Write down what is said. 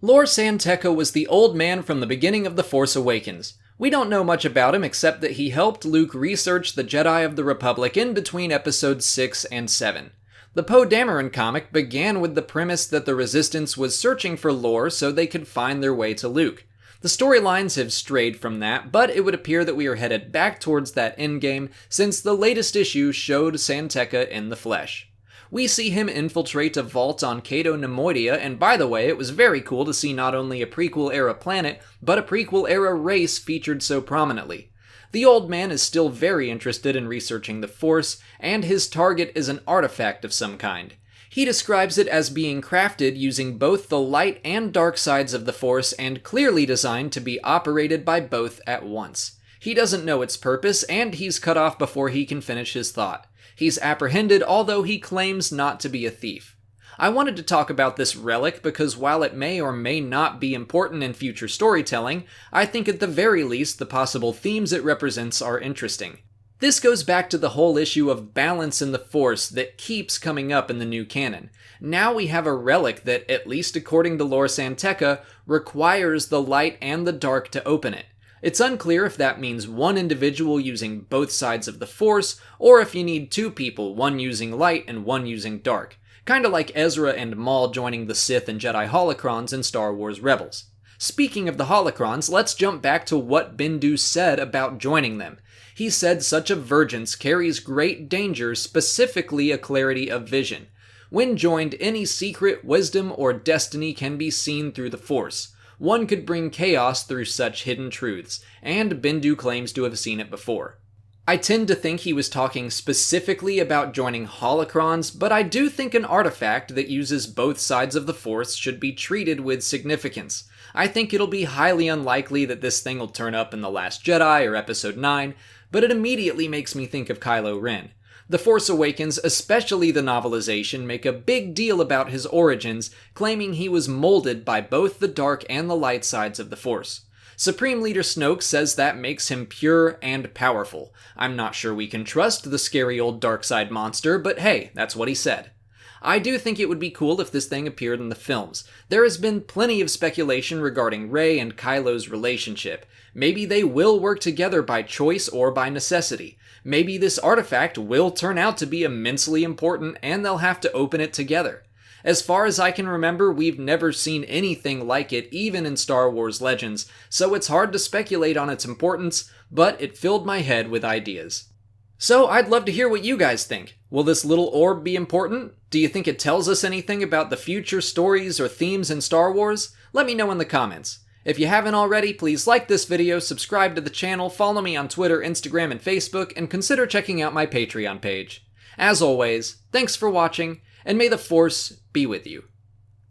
Lor San Tekka was the old man from the beginning of The Force Awakens. We don't know much about him except that he helped Luke research the Jedi of the Republic in between episodes 6 and 7. The Poe Dameron comic began with the premise that the Resistance was searching for Lor so they could find their way to Luke. The storylines have strayed from that, but it would appear that we are headed back towards that endgame since the latest issue showed San Tekka in the flesh. We see him infiltrate a vault on Cato Nemoidia, and by the way, it was very cool to see not only a prequel-era planet, but a prequel-era race featured so prominently. The old man is still very interested in researching the Force, and his target is an artifact of some kind. He describes it as being crafted using both the light and dark sides of the Force and clearly designed to be operated by both at once. He doesn't know its purpose, and he's cut off before he can finish his thought. He's apprehended, although he claims not to be a thief. I wanted to talk about this relic because while it may or may not be important in future storytelling, I think at the very least the possible themes it represents are interesting. This goes back to the whole issue of balance in the Force that keeps coming up in the new canon. Now we have a relic that, at least according to Lor San Tekka, requires the light and the dark to open it. It's unclear if that means one individual using both sides of the Force, or if you need two people, one using light and one using dark. Kinda like Ezra and Maul joining the Sith and Jedi holocrons in Star Wars Rebels. Speaking of the holocrons, let's jump back to what Bendu said about joining them. He said such a vergence carries great danger, specifically a clarity of vision. When joined, any secret, wisdom, or destiny can be seen through the Force. One could bring chaos through such hidden truths, and Bendu claims to have seen it before. I tend to think he was talking specifically about joining holocrons, but I do think an artifact that uses both sides of the Force should be treated with significance. I think it'll be highly unlikely that this thing will turn up in The Last Jedi or Episode 9, but it immediately makes me think of Kylo Ren. The Force Awakens, especially the novelization, make a big deal about his origins, claiming he was molded by both the dark and the light sides of the Force. Supreme Leader Snoke says that makes him pure and powerful. I'm not sure we can trust the scary old dark side monster, but hey, that's what he said. I do think it would be cool if this thing appeared in the films. There has been plenty of speculation regarding Rey and Kylo's relationship. Maybe they will work together by choice or by necessity. Maybe this artifact will turn out to be immensely important and they'll have to open it together. As far as I can remember, we've never seen anything like it, even in Star Wars Legends, so it's hard to speculate on its importance, but it filled my head with ideas. So I'd love to hear what you guys think. Will this little orb be important? Do you think it tells us anything about the future stories or themes in Star Wars? Let me know in the comments. If you haven't already, please like this video, subscribe to the channel, follow me on Twitter, Instagram, and Facebook, and consider checking out my Patreon page. As always, thanks for watching, and may the Force be with you.